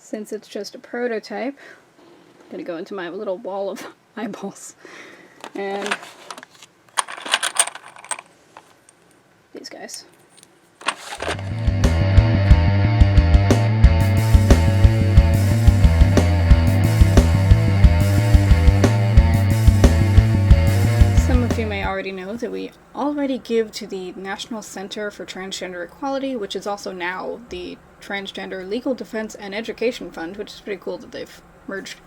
since it's just a prototype, I'm gonna go into my little wall of eyeballs. And these guys. Some of you may already know that we already give to the National Center for Transgender Equality, which is also now the Transgender Legal Defense and Education Fund, which is pretty cool that they've merged.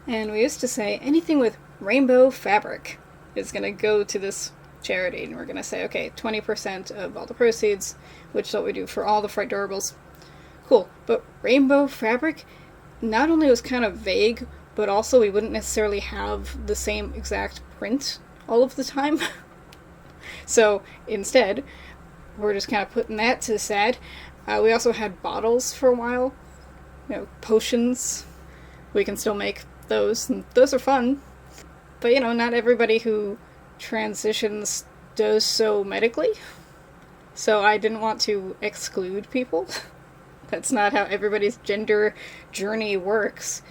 And we used to say anything with rainbow fabric is going to go to this charity, and we're going to say, okay, 20% of all the proceeds, which is what we do for all the Fright Doorables. Cool, but rainbow fabric not only was kind of vague, but also we wouldn't necessarily have the same exact print all of the time. So instead, we're just kind of putting that to the side. We also had bottles for a while, potions. We can still make those, and those are fun. But not everybody who transitions does so medically. So I didn't want to exclude people. That's not how everybody's gender journey works.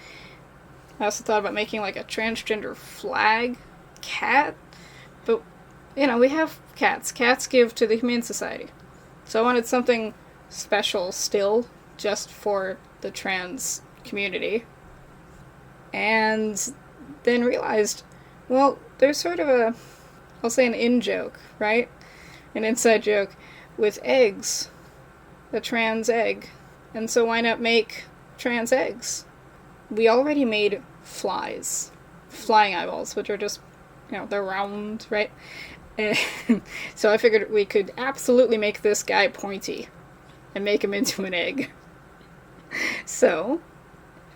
I also thought about making like a transgender flag cat. But, we have cats. Cats give to the Humane Society. So I wanted something special still, just for the trans community. And then realized, well, there's sort of I'll say an in-joke, right? An inside joke with eggs. A trans egg. And so why not make trans eggs? We already made flies. Flying eyeballs, which are just, they're round, right? And so I figured we could absolutely make this guy pointy and make him into an egg. So,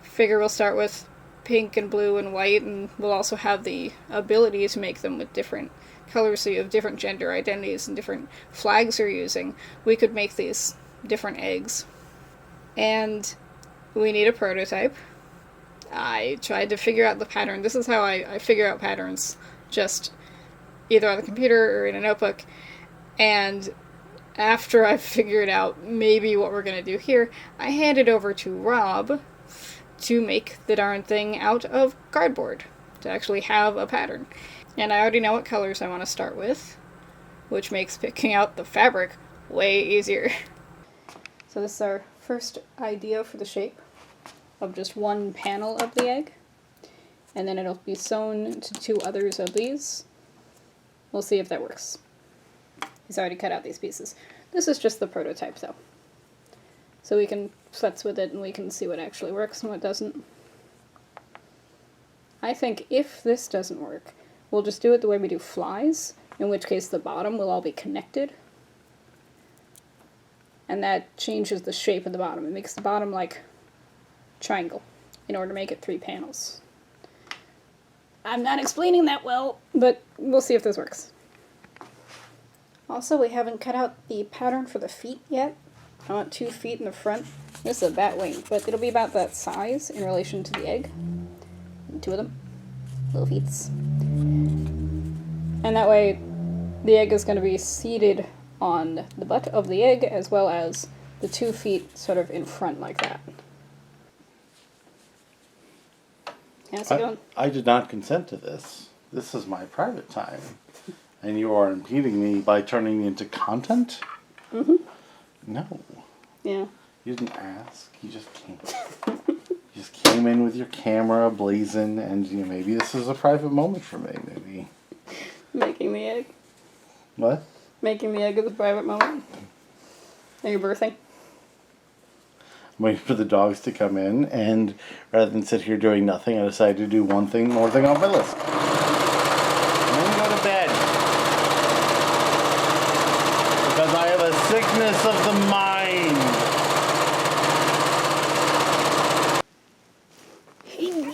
figure we'll start with pink and blue and white, and we'll also have the ability to make them with different colors, so you have different gender identities and different flags you're using. We could make these different eggs. And we need a prototype. I tried to figure out the pattern. This is how I figure out patterns, just either on the computer or in a notebook. And after I figured out maybe what we're going to do here, I handed over to Rob to make the darn thing out of cardboard, to actually have a pattern. And I already know what colors I want to start with, which makes picking out the fabric way easier. So this is our first idea for the shape of just one panel of the egg, and then it'll be sewn to two others of these. We'll see if that works. He's already cut out these pieces. This is just the prototype though. So we can futz with it and we can see what actually works and what doesn't. I think if this doesn't work, we'll just do it the way we do flies, in which case the bottom will all be connected. And that changes the shape of the bottom. It makes the bottom like triangle in order to make it 3 panels. I'm not explaining that well, but we'll see if this works. Also, we haven't cut out the pattern for the feet yet. I want 2 feet in the front. This is a bat wing, but it'll be about that size in relation to the egg. 2 of them. Little feets. And that way, the egg is going to be seated on the butt of the egg, as well as the 2 feet sort of in front like that. How's it going? I did not consent to this. This is my private time. And you are impeding me by turning it into content? Mm-hmm. No. Yeah. You didn't ask. You just came. You just came in with your camera blazing, and maybe this is a private moment for me. Maybe. Making the egg. What? Making the egg is a private moment. Are you birthing? I'm waiting for the dogs to come in, and rather than sit here doing nothing, I decided to do one thing more thing on my list. And then go to bed. Because I have a sickness of the mind.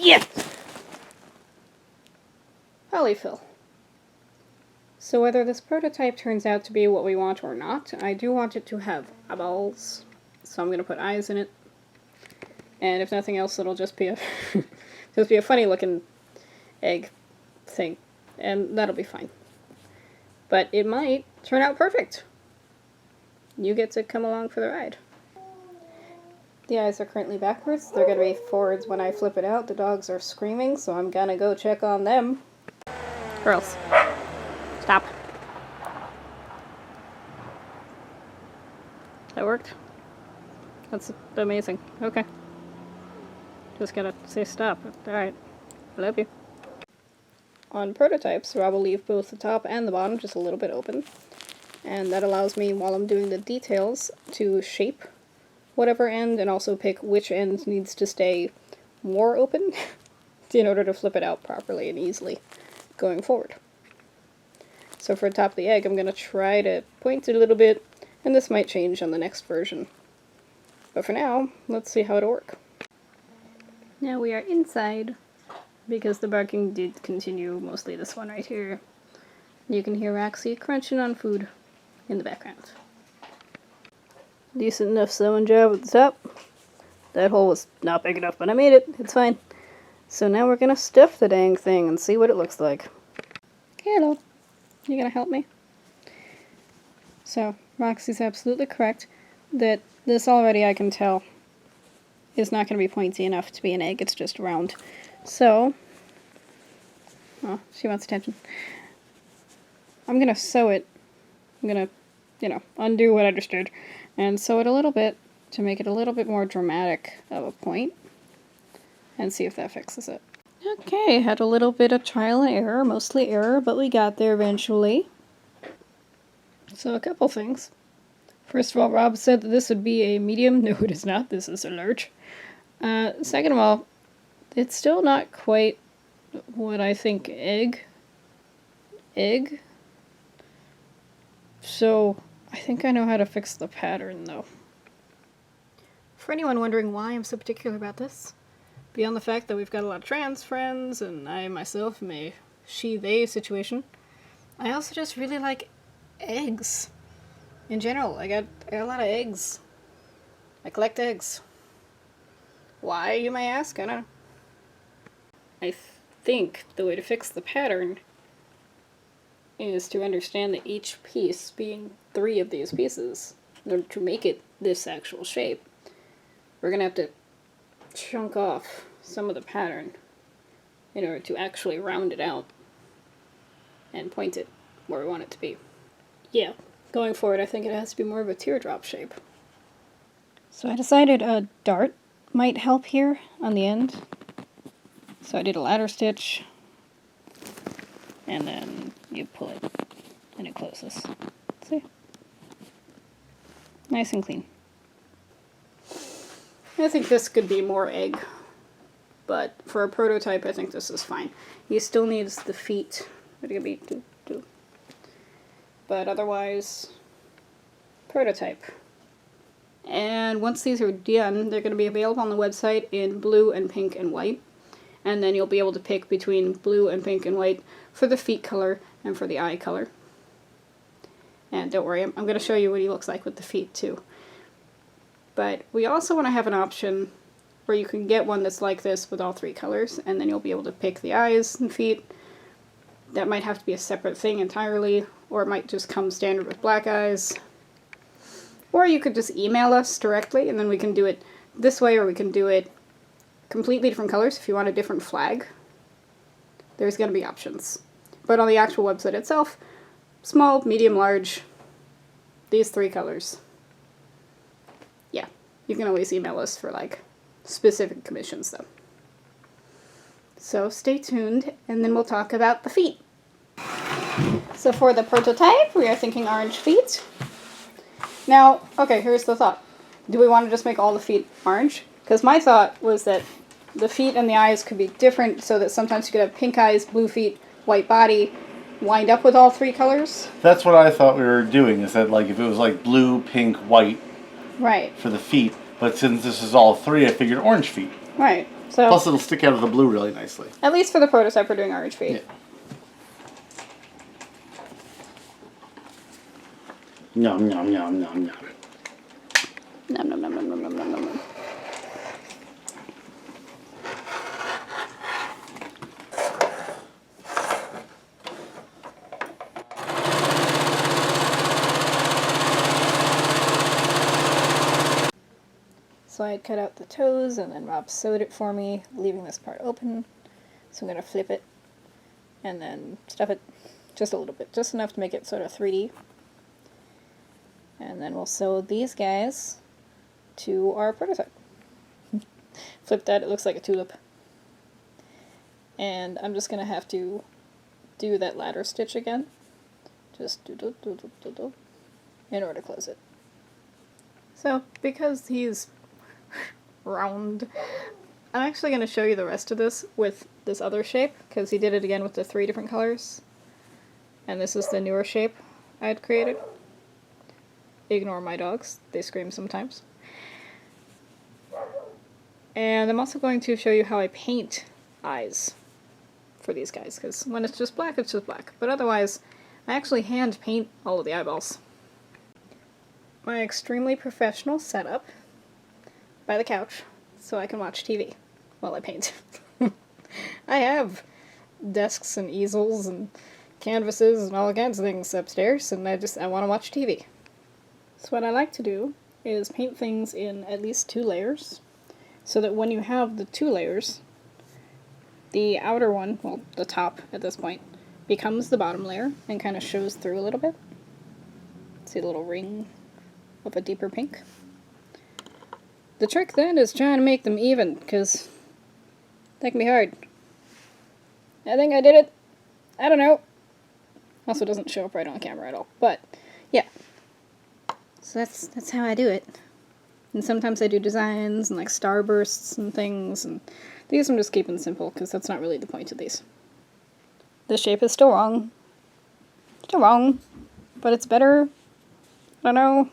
Yes! Polyfill. So whether this prototype turns out to be what we want or not, I do want it to have eyeballs. So I'm going to put eyes in it. And if nothing else, it'll just be a funny looking egg thing. And that'll be fine. But it might turn out perfect. You get to come along for the ride. The eyes are currently backwards. They're going to be forwards when I flip it out. The dogs are screaming, so I'm going to go check on them. Girls, stop. That worked? That's amazing. Okay. Just gotta say stop. Alright. I love you. On prototypes, Rob will leave both the top and the bottom just a little bit open. And that allows me, while I'm doing the details, to shape whatever end and also pick which end needs to stay more open in order to flip it out properly and easily going forward. So for the top of the egg, I'm going to try to point it a little bit, and this might change on the next version. But for now, let's see how it'll work. Now we are inside, because the barking did continue, mostly this one right here. You can hear Roxy crunching on food in the background. Decent enough sewing job at the top. That hole was not big enough, but I made it. It's fine. So now we're gonna stuff the dang thing and see what it looks like. Hello. You gonna help me? So, Roxy's absolutely correct that this already, I can tell, is not going to be pointy enough to be an egg. It's just round. So, oh, she wants attention. I'm going to sew it. I'm going to, undo what I just did and sew it a little bit to make it a little bit more dramatic of a point and see if that fixes it. Okay, had a little bit of trial and error, mostly error, but we got there eventually. So a couple things. First of all, Rob said that this would be a medium. No, it is not. This is a large. Second of all, it's still not quite what I think egg. So I think I know how to fix the pattern, though. For anyone wondering why I'm so particular about this, beyond the fact that we've got a lot of trans friends, and I myself am a she-they situation, I also just really like eggs. In general, I got a lot of eggs. I collect eggs. Why, you may ask? I don't know. I think the way to fix the pattern is to understand that each piece, being 3 of these pieces, in order to make it this actual shape, we're going to have to chunk off some of the pattern in order to actually round it out and point it where we want it to be. Yeah, going forward, I think it has to be more of a teardrop shape. So I decided a dart might help here on the end. So I did a ladder stitch, and then you pull it, and it closes. See? Nice and clean. I think this could be more egg, but for a prototype, I think this is fine. He still needs the feet. It's gonna be 2. But otherwise, prototype. And once these are done, they're going to be available on the website in blue and pink and white. And then you'll be able to pick between blue and pink and white for the feet color and for the eye color. And don't worry, I'm going to show you what he looks like with the feet too. But we also want to have an option where you can get one that's like this with all 3 colors, and then you'll be able to pick the eyes and feet. That might have to be a separate thing entirely, or it might just come standard with black eyes. Or you could just email us directly, and then we can do it this way, or we can do it completely different colors if you want a different flag. There's going to be options. But on the actual website itself, small, medium, large, these 3 colors. Yeah, you can always email us for, specific commissions, though. So stay tuned, and then we'll talk about the feet. So for the prototype, we are thinking orange feet. Now, okay, here's the thought. Do we want to just make all the feet orange? Because my thought was that the feet and the eyes could be different, so that sometimes you could have pink eyes, blue feet, white body, wind up with all 3 colors. That's what I thought we were doing, is that if it was blue, pink, white, right, for the feet, but since this is all 3, I figured orange feet. Right. So plus it'll stick out of the blue really nicely. At least for the prototype, we're doing orange feet. Yeah. Nom nom nom nom nom. Nom nom nom nom nom nom nom nom. So So I had cut out the toes, and then Rob sewed it for me, leaving this part open. So I'm going to flip it, and then stuff it just a little bit, just enough to make it sort of 3D. And then we'll sew these guys to our prototype. Flip that, it looks like a tulip. And I'm just going to have to do that ladder stitch again. Just do in order to close it. So, because he's round, I'm actually going to show you the rest of this with this other shape, because he did it again with the 3 different colors. And this is the newer shape I had created. Ignore my dogs, they scream sometimes. And I'm also going to show you how I paint eyes for these guys, because when it's just black, it's just black. But otherwise, I actually hand paint all of the eyeballs. My extremely professional setup by the couch so I can watch TV while I paint. I have desks and easels and canvases and all kinds of things upstairs, and I want to watch TV. So what I like to do is paint things in at least 2 layers, so that when you have the 2 layers, the outer one, well, the top at this point, becomes the bottom layer and kind of shows through a little bit. See a little ring of a deeper pink. The trick then is trying to make them even, because that can be hard. I think I did it. I don't know. Also doesn't show up right on camera at all, but yeah. So that's how I do it. And sometimes I do designs and like starbursts and things, and these I'm just keeping simple because that's not really the point of these. The shape is still wrong. Still wrong, but it's better. I don't know.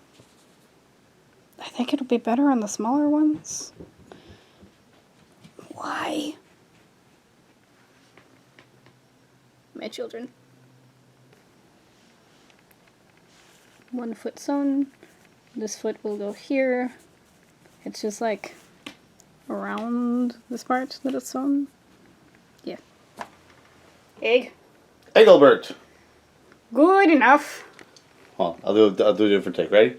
I think it'll be better on the smaller ones. Why? My children. 1 foot sewn. This foot will go here. It's just like around this part that it's sewn. Yeah. Egg. Egglebert. Good enough. Hold on, I'll do a different take. Ready?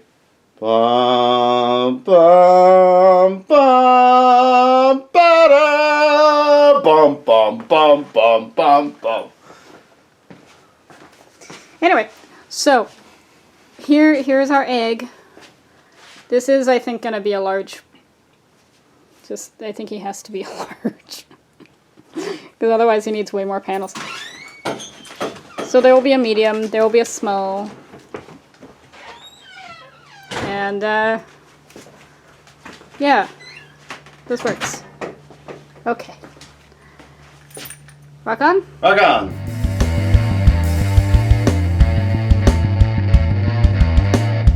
Bum bum bum ba bum bum bum bum bum bum. Anyway, so here's our egg. This is, I think, gonna be a large. I think he has to be a large. Because otherwise he needs way more panels. So there will be a medium, there will be a small. And, yeah. This works. Okay. Rock on? Rock on!